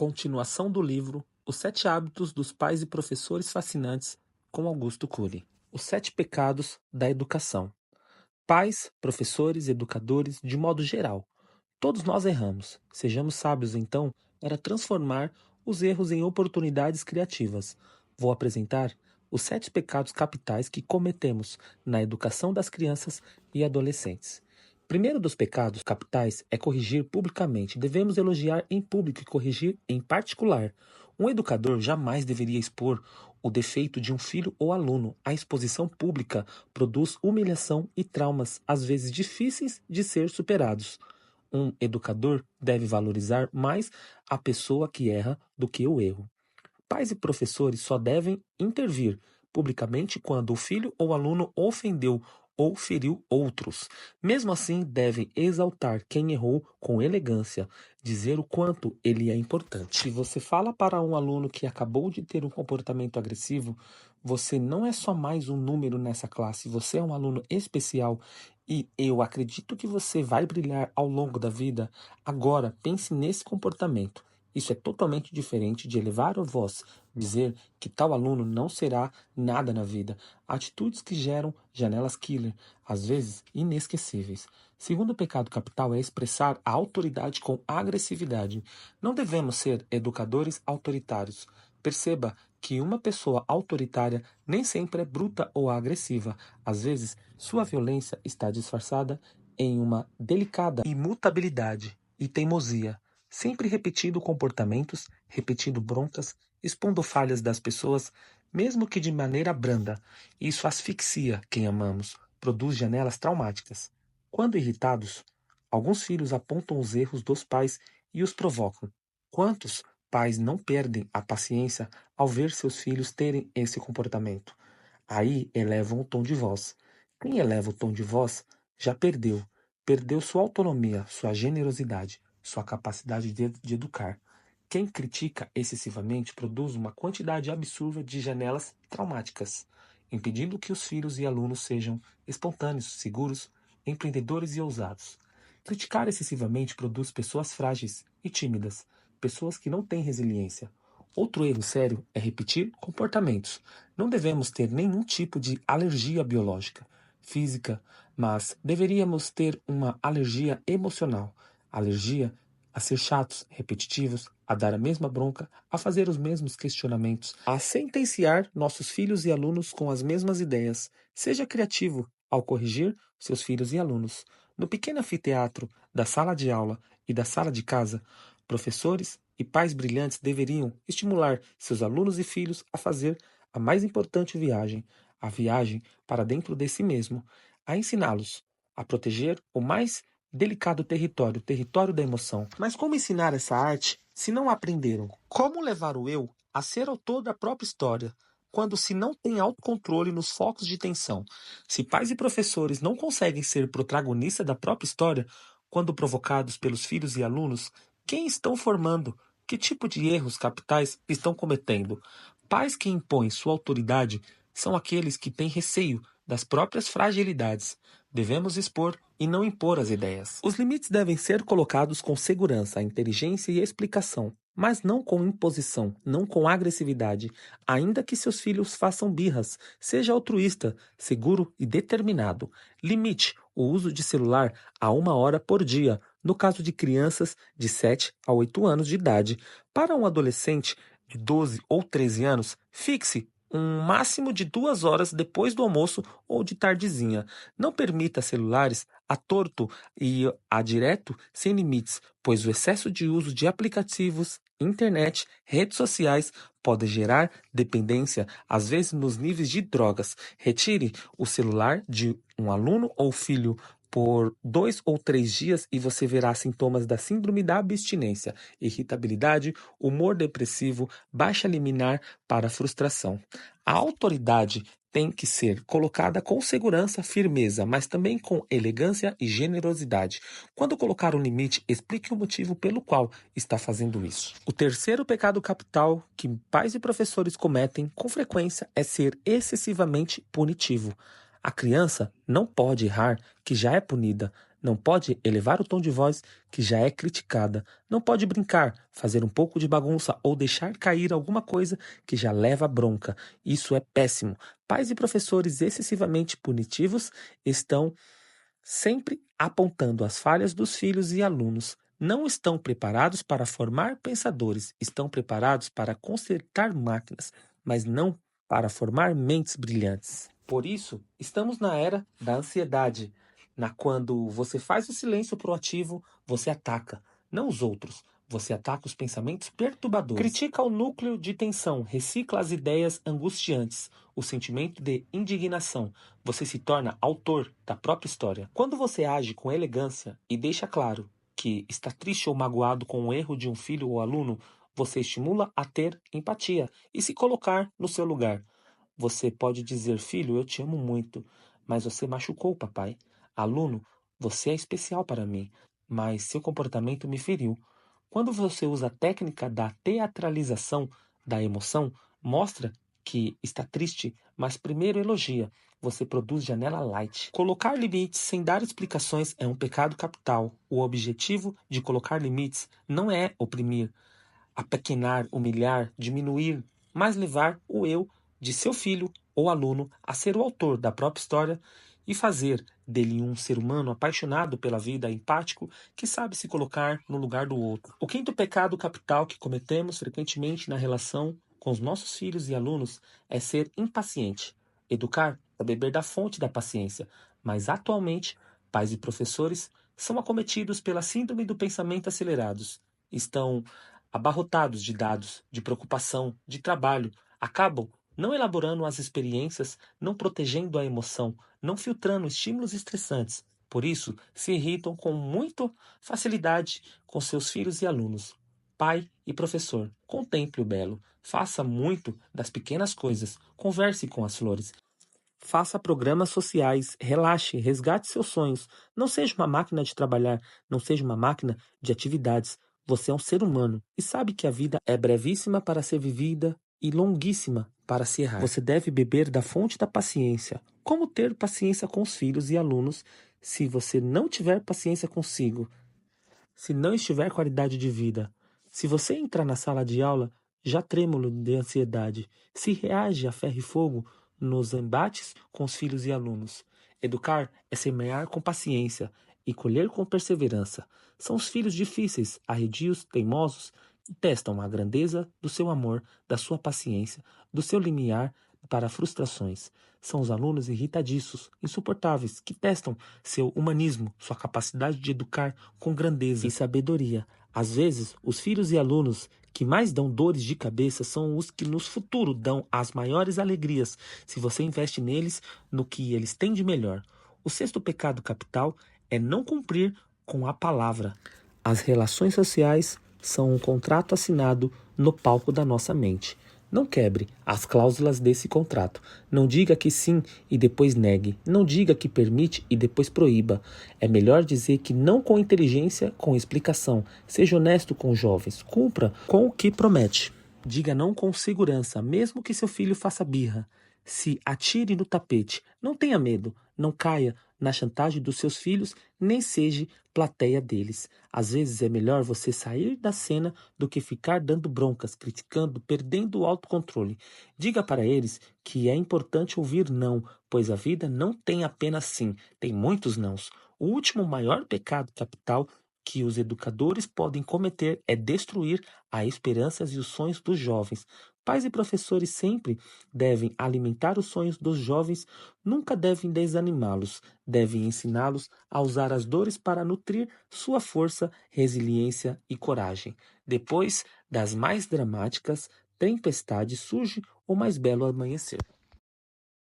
Continuação do livro Os 7 Hábitos dos Pais e Professores Fascinantes, com Augusto Cury. Os 7 Pecados da Educação. Pais, professores, educadores, de modo geral, todos nós erramos. Sejamos sábios, então, para transformar os erros em oportunidades criativas. Vou apresentar os 7 pecados capitais que cometemos na educação das crianças e adolescentes. Primeiro dos pecados capitais é corrigir publicamente. Devemos elogiar em público e corrigir em particular. Um educador jamais deveria expor o defeito de um filho ou aluno. A exposição pública produz humilhação e traumas, às vezes difíceis de ser superados. Um educador deve valorizar mais a pessoa que erra do que o erro. Pais e professores só devem intervir publicamente quando o filho ou aluno ofendeu ou feriu outros. Mesmo assim, devem exaltar quem errou com elegância, dizer o quanto ele é importante. Se você fala para um aluno que acabou de ter um comportamento agressivo, você não é só mais um número nessa classe, você é um aluno especial e eu acredito que você vai brilhar ao longo da vida. Agora, pense nesse comportamento. Isso é totalmente diferente de elevar a voz, dizer que tal aluno não será nada na vida. Atitudes que geram janelas killer, às vezes inesquecíveis. Segundo pecado capital é expressar a autoridade com agressividade. Não devemos ser educadores autoritários. Perceba que uma pessoa autoritária nem sempre é bruta ou agressiva. Às vezes, sua violência está disfarçada em uma delicada imutabilidade e teimosia. Sempre repetindo comportamentos, repetindo broncas, expondo falhas das pessoas, mesmo que de maneira branda. Isso asfixia quem amamos, produz janelas traumáticas. Quando irritados, alguns filhos apontam os erros dos pais e os provocam. Quantos pais não perdem a paciência ao ver seus filhos terem esse comportamento? Aí elevam o tom de voz. Quem eleva o tom de voz já perdeu. Perdeu sua autonomia, sua generosidade, sua capacidade de educar. Quem critica excessivamente produz uma quantidade absurda de janelas traumáticas, impedindo que os filhos e alunos sejam espontâneos, seguros, empreendedores e ousados. Criticar excessivamente produz pessoas frágeis e tímidas, pessoas que não têm resiliência. Outro erro sério é repetir comportamentos. Não devemos ter nenhum tipo de alergia biológica, física, mas deveríamos ter uma alergia emocional. Alergia a ser chatos, repetitivos, a dar a mesma bronca, a fazer os mesmos questionamentos, a sentenciar nossos filhos e alunos com as mesmas ideias. Seja criativo ao corrigir seus filhos e alunos. No pequeno anfiteatro da sala de aula e da sala de casa, professores e pais brilhantes deveriam estimular seus alunos e filhos a fazer a mais importante viagem, a viagem para dentro de si mesmo, a ensiná-los a proteger o mais delicado território, o território da emoção. Mas como ensinar essa arte se não aprenderam? Como levar o eu a ser autor da própria história, quando se não tem autocontrole nos focos de tensão? Se pais e professores não conseguem ser protagonistas da própria história, quando provocados pelos filhos e alunos, quem estão formando? Que tipo de erros capitais estão cometendo? Pais que impõem sua autoridade são aqueles que têm receio das próprias fragilidades. Devemos expor e não impor as ideias. Os limites devem ser colocados com segurança, inteligência e explicação, mas não com imposição, não com agressividade. Ainda que seus filhos façam birras, seja altruísta, seguro e determinado. Limite o uso de celular a 1 hora por dia, no caso de crianças de 7 a 8 anos de idade. Para um adolescente de 12 ou 13 anos, fixe um máximo de 2 horas depois do almoço ou de tardezinha. Não permita celulares a torto e a direto sem limites, pois o excesso de uso de aplicativos, internet, redes sociais pode gerar dependência, às vezes nos níveis de drogas. Retire o celular de um aluno ou filho por 2 ou 3 dias e você verá sintomas da síndrome da abstinência, irritabilidade, humor depressivo, baixa liminar para frustração. A autoridade tem que ser colocada com segurança, firmeza, mas também com elegância e generosidade. Quando colocar um limite, explique o motivo pelo qual está fazendo isso. O terceiro pecado capital que pais e professores cometem com frequência é ser excessivamente punitivo. A criança não pode errar, que já é punida. Não pode elevar o tom de voz, que já é criticada. Não pode brincar, fazer um pouco de bagunça ou deixar cair alguma coisa que já leva bronca. Isso é péssimo. Pais e professores excessivamente punitivos estão sempre apontando as falhas dos filhos e alunos. Não estão preparados para formar pensadores, estão preparados para consertar máquinas, mas não para formar mentes brilhantes. Por isso, estamos na era da ansiedade, na quando você faz o silêncio proativo, você ataca, não os outros. Você ataca os pensamentos perturbadores. Critica o núcleo de tensão, recicla as ideias angustiantes, o sentimento de indignação. Você se torna autor da própria história. Quando você age com elegância e deixa claro que está triste ou magoado com o erro de um filho ou aluno, você estimula a ter empatia e se colocar no seu lugar. Você pode dizer: filho, eu te amo muito, mas você machucou o papai. Aluno, você é especial para mim, mas seu comportamento me feriu. Quando você usa a técnica da teatralização da emoção, mostra que está triste, mas primeiro elogia. Você produz janela light. Colocar limites sem dar explicações é um pecado capital. O objetivo de colocar limites não é oprimir, apequenar, humilhar, diminuir, mas levar o eu de seu filho ou aluno a ser o autor da própria história e fazer dele um ser humano apaixonado pela vida, empático, que sabe se colocar no lugar do outro. O quinto pecado capital que cometemos frequentemente na relação com os nossos filhos e alunos é ser impaciente. Educar é beber da fonte da paciência, mas atualmente pais e professores são acometidos pela síndrome do pensamento acelerados. Estão abarrotados de dados, de preocupação, de trabalho, acabam não elaborando as experiências, não protegendo a emoção, não filtrando estímulos estressantes. Por isso, se irritam com muita facilidade com seus filhos e alunos. Pai e professor, contemple o belo, faça muito das pequenas coisas, converse com as flores. Faça programas sociais, relaxe, resgate seus sonhos. Não seja uma máquina de trabalhar, não seja uma máquina de atividades. Você é um ser humano e sabe que a vida é brevíssima para ser vivida e longuíssima para se errar. Você deve beber da fonte da paciência. Como ter paciência com os filhos e alunos se você não tiver paciência consigo? Se não estiver qualidade de vida? Se você entrar na sala de aula já trêmulo de ansiedade, se reage a ferro e fogo nos embates com os filhos e alunos. Educar é semear com paciência e colher com perseverança. São os filhos difíceis, arredios, teimosos, que testam a grandeza do seu amor, da sua paciência, do seu limiar para frustrações. São os alunos irritadiços, insuportáveis, que testam seu humanismo, sua capacidade de educar com grandeza e sabedoria. Às vezes, os filhos e alunos que mais dão dores de cabeça são os que no futuro dão as maiores alegrias, se você investe neles no que eles têm de melhor. O sexto pecado capital é não cumprir com a palavra. As relações sociais são um contrato assinado no palco da nossa mente. Não quebre as cláusulas desse contrato. Não diga que sim e depois negue. Não diga que permite e depois proíba. É melhor dizer que não com inteligência, com explicação. Seja honesto com os jovens. Cumpra com o que promete. Diga não com segurança, mesmo que seu filho faça birra. Se atire no tapete. Não tenha medo. Não caia na chantagem dos seus filhos, nem seja plateia deles. Às vezes é melhor você sair da cena do que ficar dando broncas, criticando, perdendo o autocontrole. Diga para eles que é importante ouvir não, pois a vida não tem apenas sim, tem muitos nãos. O último maior pecado capital que os educadores podem cometer é destruir as esperanças e os sonhos dos jovens. Pais e professores sempre devem alimentar os sonhos dos jovens, nunca devem desanimá-los, devem ensiná-los a usar as dores para nutrir sua força, resiliência e coragem. Depois das mais dramáticas tempestades surge o mais belo amanhecer.